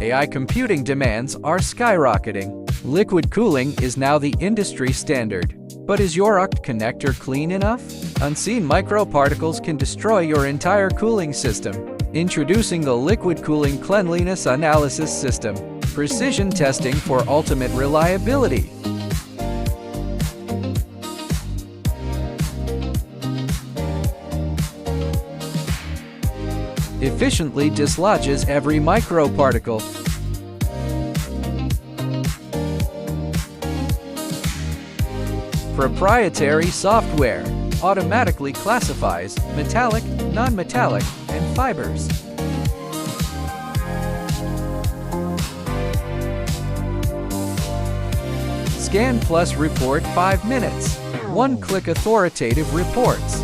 AI computing demands are skyrocketing. Liquid cooling is now the industry standard. But is your UQD connector clean enough? Unseen microparticles can destroy your entire cooling system. Introducing the Liquid Cooling Cleanliness Analysis System. Precision testing for ultimate reliability. Efficiently dislodges every microparticle. Proprietary software automatically classifies metallic, non-metallic, and fibers. Scan plus report 5 minutes. One-click authoritative reports.